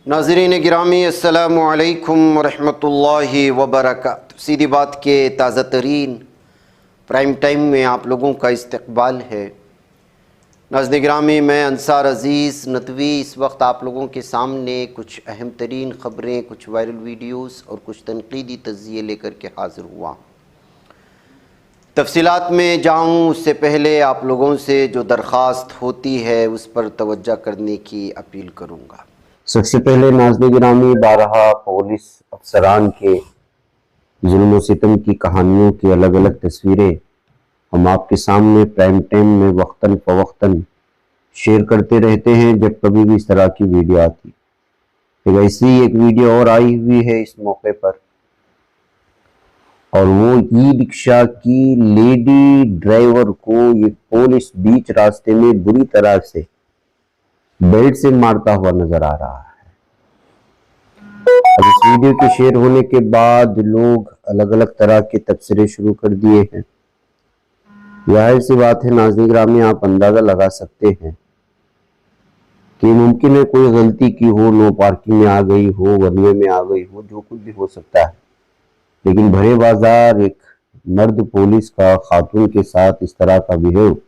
नाज़रीन गिरामी अस्सलामु अलैकुम वरहमतुल्लाहि वबरकातुहू। सीधी बात के ताज़ा तरीन प्राइम टाइम में आप लोगों का इस्तकबाल है। नाज़रीन गिरामी, मैं अंसार अज़ीज़ नदवी इस वक्त आप लोगों के सामने कुछ अहम तरीन ख़बरें, कुछ वायरल वीडियोस और कुछ तनक़ीदी तज़्ज़िये लेकर के हाज़िर हुआ। तफ़सीलात में जाऊँ उससे पहले आप लोगों से जो दरख्वास्त होती है उस पर तवज्जो करने की अपील करूँगा। सबसे पहले नाज़रीन गिरामी, 12 पुलिस अफसरान के जुल्म सितम की कहानियों की अलग अलग तस्वीरें हम आपके सामने प्राइम टाइम में वक्तन फ़वक्तन शेयर करते रहते हैं जब कभी भी इस तरह की वीडियो आती। तो वैसी एक वीडियो और आई हुई है इस मौके पर, और वो ई रिक्शा की लेडी ड्राइवर को ये पुलिस बीच रास्ते में बुरी तरह से बेल्ट से मारता हुआ नजर आ रहा है। अब इस वीडियो के शेयर होने के बाद लोग अलग अलग तरह के तबसरे शुरू कर दिए हैं। जाहिर सी बात है नाज़रीन गिरामी, आप अंदाजा लगा सकते हैं कि मुमकिन है कोई गलती की हो, नो पार्किंग में आ गई हो, वरने में आ गई हो, जो कुछ भी हो सकता है। लेकिन भरे बाजार एक मर्द पुलिस का खातून के साथ इस तरह का बिहेव,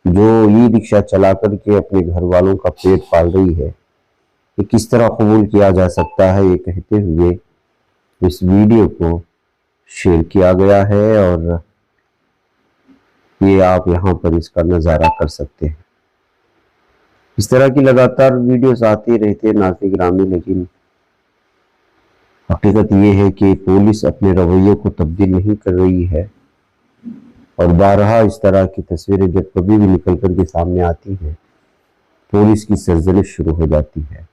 जो ई रिक्शा चला करके अपने घर वालों का पेट पाल रही है, ये किस तरह कबूल किया जा सकता है, ये कहते हुए इस वीडियो को शेयर किया गया है और ये आप यहाँ पर इसका नज़ारा कर सकते हैं। इस तरह की लगातार वीडियोस आती रहती है नाज़रीन गिरामी, लेकिन हकीकत ये है कि पुलिस अपने रवैये को तब्दील नहीं कर रही है और बारहा इस तरह की तस्वीरें जब कभी भी निकल कर के सामने आती हैं, पुलिस की सरजनिश शुरू हो जाती है।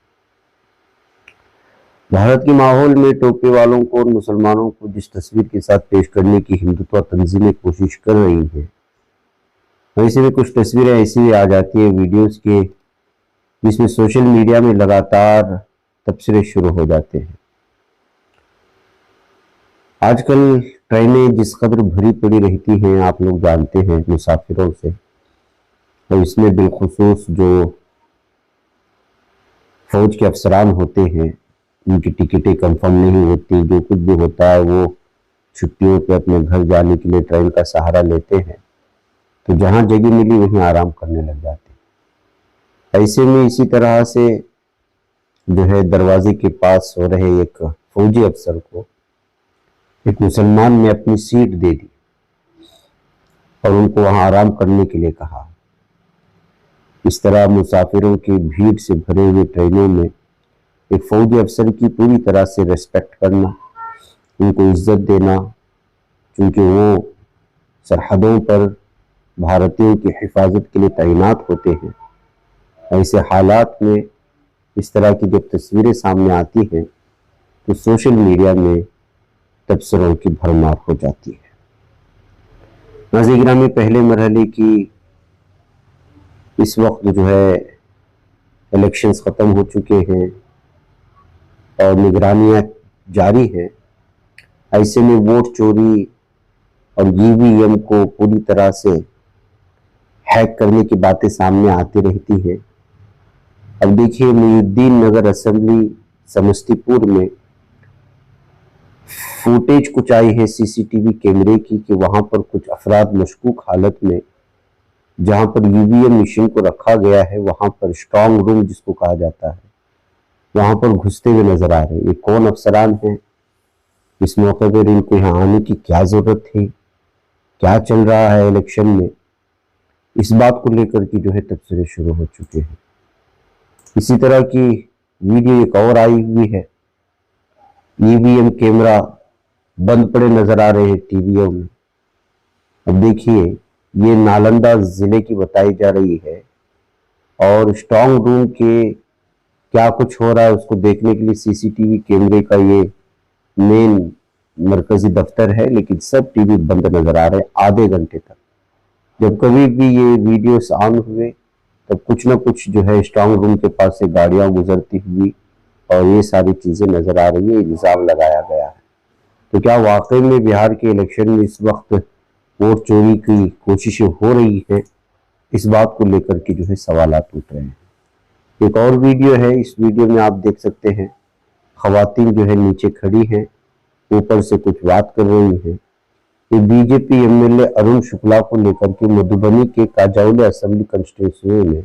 भारत के माहौल में टोपे वालों को और मुसलमानों को जिस तस्वीर के साथ पेश करने की हिंदुत्व तंजीमें कोशिश कर रही हैं, वैसे भी कुछ तस्वीरें ऐसी आ जाती है वीडियोस के जिसमें सोशल मीडिया में लगातार तबसरे शुरू हो जाते हैं। आजकल ट्रेनें जिस कदर भरी पड़ी रहती हैं आप लोग जानते हैं मुसाफिरों से, तो इसमें बिलखुसूस जो फौज के अफसरान होते हैं उनकी टिकटें कंफर्म नहीं होती, जो कुछ भी होता है वो छुट्टियों पे अपने घर जाने के लिए ट्रेन का सहारा लेते हैं, तो जहाँ जगह मिली वहीं आराम करने लग जाते। ऐसे में इसी तरह से जो है दरवाजे के पास सो रहे एक फौजी अफसर को एक मुसलमान ने अपनी सीट दे दी और उनको वहां आराम करने के लिए कहा। इस तरह मुसाफिरों की भीड़ से भरे हुए ट्रेनों में एक फौजी अफसर की पूरी तरह से रिस्पेक्ट करना, उनको इज्जत देना, क्योंकि वो सरहदों पर भारतीयों की हिफाजत के लिए तैनात होते हैं। ऐसे हालात में इस तरह की जब तस्वीरें सामने आती हैं तो सोशल मीडिया में तबसरों की भरमार हो जाती है। नाज़रीन गिरामी, पहले मरहले की इस वक्त जो है इलेक्शंस ख़त्म हो चुके हैं और निगरानियाँ जारी हैं। ऐसे में वोट चोरी और ईवीएम को पूरी तरह से हैक करने की बातें सामने आती रहती हैं। अब देखिए, मुहिउद्दीन नगर असेंबली समस्तीपुर में फुटेज कुछ आई है सीसीटीवी कैमरे की कि वहां पर कुछ अफराद मशकूक हालत में, जहां पर ईवीएम मशीन को रखा गया है, वहां पर स्ट्रांग रूम जिसको कहा जाता है, वहां पर घुसते हुए नजर आ रहे हैं। ये कौन अफसरान हैं? इस मौके पर इनको यहाँ आने की क्या जरूरत थी? क्या चल रहा है इलेक्शन में? इस बात को लेकर के जो है तबसरे शुरू हो चुके हैं। इसी तरह की वीडियो एक और आई हुई है, ईवीएम कैमरा बंद पड़े नजर आ रहे हैं टीवीओ में। अब देखिए, ये नालंदा जिले की बताई जा रही है और स्ट्रांग रूम के क्या कुछ हो रहा है उसको देखने के लिए सीसीटीवी कैमरे का ये मेन मरकजी दफ्तर है, लेकिन सब टीवी बंद नजर आ रहे हैं आधे घंटे तक। जब कभी भी ये वीडियोस ऑन हुए तब कुछ ना कुछ जो है स्ट्रांग रूम के पास से गाड़ियां गुजरती हुई और ये सारी चीजें नजर आ रही है। इल्जाम लगाया गया है। तो क्या वाकई में बिहार के इलेक्शन में इस वक्त वोट चोरी की कोशिशें हो रही है? इस बात को लेकर के जो है सवालात उठ रहे हैं। एक और वीडियो है, इस वीडियो में आप देख सकते हैं खवातीन जो है नीचे खड़ी हैं, ऊपर से कुछ बात कर रही हैं। ये बीजेपी एमएलए अरुण शुक्ला को लेकर के मधुबनी के काजाउली असेंबली कंस्टिट्यूंसी में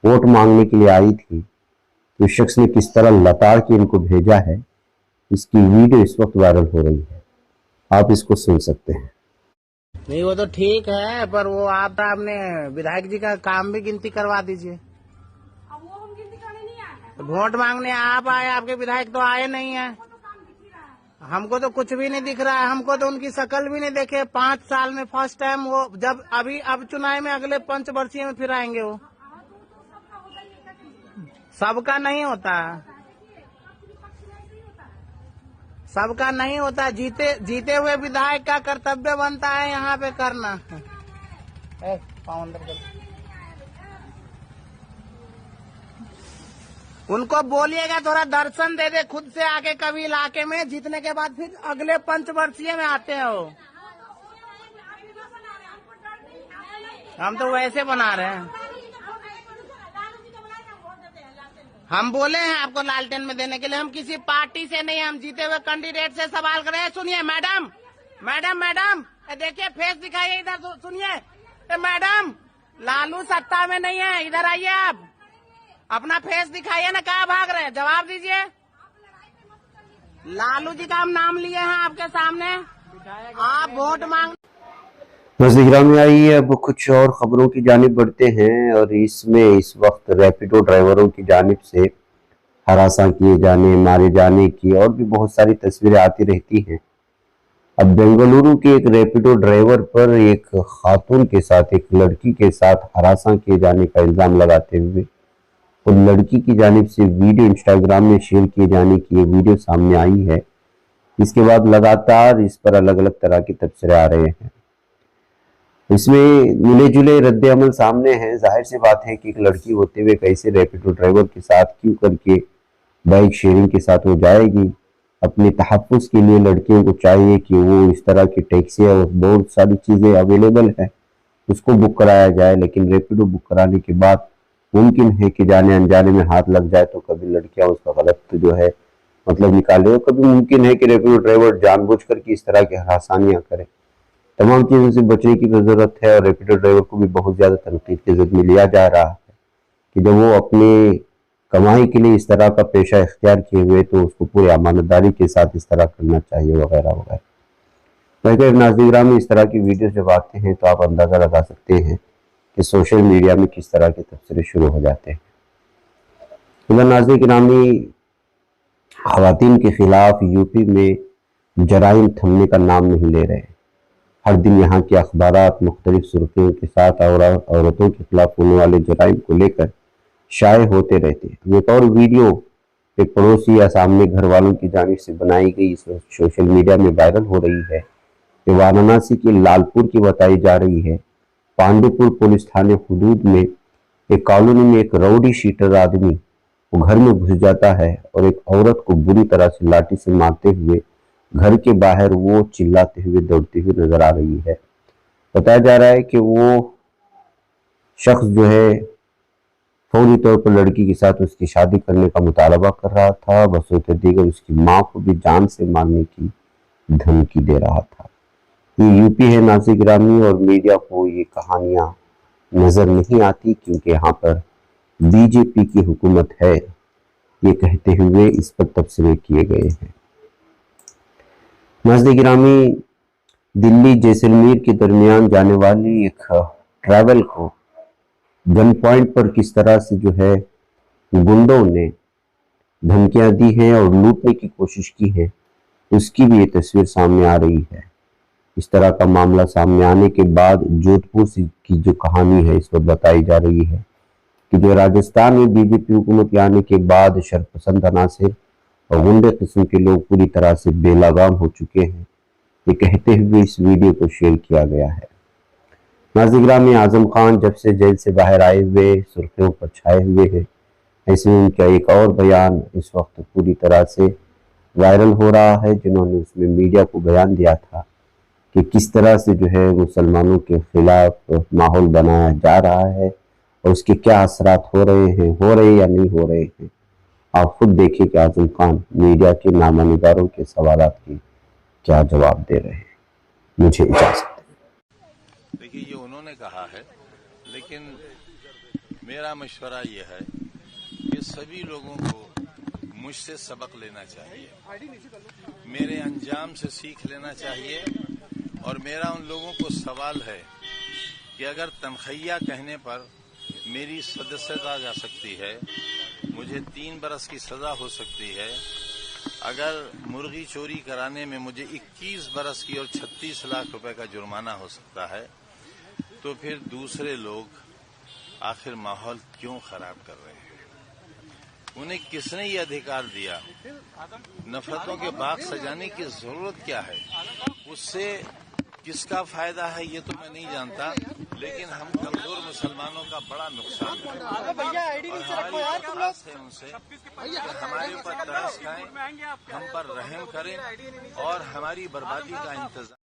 वोट मांगने के लिए आई थी। तो शख्स ने किस तरह लताड़ के इनको भेजा है, इसकी वीडियो इस वक्त वायरल हो रही है, आप इसको सुन सकते हैं। नहीं वो तो ठीक है, पर वो आपने विधायक जी का काम भी गिनती करवा दीजिए। अब वो हम गिनती करने नहीं आए हैं। तो वोट मांगने आप आए, आपके विधायक तो आए नहीं है। हमको तो काम दिख ही रहा है। हमको तो कुछ भी नहीं दिख रहा है, हमको तो उनकी शक्ल भी नहीं देखे। 5 साल में फर्स्ट टाइम वो, जब अभी अब चुनाव में अगले पंचवर्षीय में फिर आएंगे वो। हाँ, तो सबका होता ही है। सबका नहीं होता, सबका नहीं होता। जीते हुए विधायक का कर्तव्य बनता है यहाँ पे करना। पाँव अंदर कर। उनको बोलिएगा थोड़ा दर्शन दे दे खुद से आके कभी इलाके में, जीतने के बाद फिर अगले पंचवर्षीय में आते हैं वो। हम तो वैसे बना रहे हैं। हम बोले हैं आपको लालटेन में देने के लिए, हम किसी पार्टी से नहीं, हम जीते हुए कैंडिडेट से सवाल कर रहे हैं। सुनिए मैडम, मैडम मैडम देखिए, फेस दिखाइए इधर, सुनिए मैडम, लालू सत्ता में नहीं है, इधर आइए आप, अपना फेस दिखाइए ना, कहाँ भाग रहे हैं, जवाब दीजिए। लालू जी का हम नाम लिए हैं आपके सामने, आप वोट मांग। नजदीक में आई है। अब कुछ और खबरों की जानिब बढ़ते हैं और इसमें इस वक्त रैपिडो ड्राइवरों की जानिब से हरासा किए जाने, मारे जाने की और भी बहुत सारी तस्वीरें आती रहती हैं। अब बेंगलुरु के एक रैपिडो ड्राइवर पर एक खातून के साथ, एक लड़की के साथ हरासा किए जाने का इल्जाम लगाते हुए और लड़की की जानिब से वीडियो इंस्टाग्राम में शेयर किए जाने की ये वीडियो सामने आई है। इसके बाद लगातार इस पर अलग अलग तरह के तबसरे आ रहे हैं। इसमें मिले जुले रद्द अमल सामने हैं। जाहिर सी बात है कि एक लड़की होते हुए कैसे रैपिडो ड्राइवर के साथ क्यों करके बाइक शेयरिंग के साथ वो जाएगी। अपने तहफ़्फ़ुज़ के लिए लड़कियों को चाहिए कि वो इस तरह की टैक्सी और बहुत सारी चीज़ें अवेलेबल है उसको बुक कराया जाए, लेकिन रैपिडो बुक कराने के बाद मुमकिन है कि जाने अनजाने में हाथ लग जाए तो कभी लड़कियां उसका गलत जो है मतलब निकाले, और कभी मुमकिन है कि रैपिडो ड्राइवर जानबूझकर के इस तरह की हरासानियां करे। तमाम चीज़ों से बचने की ज़रूरत है और रैपिडो ड्राइवर को भी बहुत ज़्यादा तनकीद की ज़द में लिया जा रहा है कि जब वो अपने कमाई के लिए इस तरह का पेशा इख्तियार किए हुए तो उसको पूरी अमानतदारी के साथ इस तरह करना चाहिए वगैरह वगैरह। वैसे नाज़रीन में इस तरह की वीडियो जब आते हैं तो आप अंदाज़ा लगा सकते हैं कि सोशल मीडिया में किस तरह के तबसरे शुरू हो जाते हैं। इधर नाज़रीन ख़वातीन के खिलाफ यूपी में जराइम थमने का नाम नहीं ले रहे। हर दिन यहाँ के अखबारात मुख्तलिफ सुर्खियों के साथ औरतों के खिलाफ होने वाले जराइम को लेकर शाये होते रहते हैं। एक और वीडियो एक पड़ोसी या सामने घर वालों की जानिब से बनाई गई सोशल मीडिया में वायरल हो रही है। ये वाराणसी की लालपुर की बताई जा रही है। पांडेपुर पुलिस थाने हुदूद में एक कॉलोनी में एक राउडी शीटर आदमी वो घर में घुस जाता है और एक औरत को बुरी तरह से लाठी से मारते हुए घर के बाहर वो चिल्लाते हुए दौड़ती हुई नजर आ रही है। बताया जा रहा है कि वो शख्स जो है फौरी तौर पर लड़की के साथ उसकी शादी करने का मुतालबा कर रहा था, बसोते दीगर उसकी माँ को भी जान से मारने की धमकी दे रहा था। ये यूपी है नाज़रीन और मीडिया को ये कहानियां नजर नहीं आती क्योंकि यहाँ पर बीजेपी की हुकूमत है, ये कहते हुए इस पर तबसरे किए गए हैं। नाज़रीन दिल्ली जैसलमेर के दरमियान जाने वाली एक ट्रैवल को गन पॉइंट पर किस तरह से जो है गुंडों ने धमकियां दी हैं और लूटने की कोशिश की है, उसकी भी ये तस्वीर सामने आ रही है। इस तरह का मामला सामने आने के बाद जोधपुर की जो कहानी है इस वक्त बताई जा रही है कि जो राजस्थान में बीजेपी हुकूमत आने के बाद शरपसंद अनासिर और गुंडे किस्म के लोग पूरी तरह से बेलगाम हो चुके हैं, ये कहते हुए इस वीडियो को शेयर किया गया है। नाज़रीन में आजम खान जब से जेल से बाहर आए हुए सुर्खियों पर छाए हुए हैं, ऐसे में उनका एक और बयान इस वक्त पूरी तरह से वायरल हो रहा है, जिन्होंने उसमें मीडिया को बयान दिया था कि किस तरह से जो है मुसलमानों के खिलाफ माहौल बनाया जा रहा है और उसके क्या असरात हो रहे या नहीं हो रहे हैं। आप खुद देखिए कि आजम खान मीडिया के नामानिगारों के सवालात की क्या जवाब दे रहे हैं। मुझे इजाजत दें। देखिए, ये उन्होंने कहा है, लेकिन मेरा मशवरा ये है कि सभी लोगों को मुझसे सबक लेना चाहिए, मेरे अंजाम से सीख लेना चाहिए। और मेरा उन लोगों को सवाल है कि अगर तनखैया कहने पर मेरी सदस्यता जा सकती है, मुझे 3 बरस की सजा हो सकती है, अगर मुर्गी चोरी कराने में मुझे 21 बरस की और 36 लाख रुपए का जुर्माना हो सकता है, तो फिर दूसरे लोग आखिर माहौल क्यों खराब कर रहे हैं? उन्हें किसने ये अधिकार दिया? नफरतों के बाग सजाने की जरूरत क्या है? उससे किसका फायदा है ये तो मैं नहीं जानता, लेकिन हम कमजोर मुसलमानों का बड़ा नुकसान है। और हमारी दरख्वास्त है उनसे कि हमारे ऊपर तरस खाएं, हम पर रहम करें और हमारी बर्बादी का इंतजाम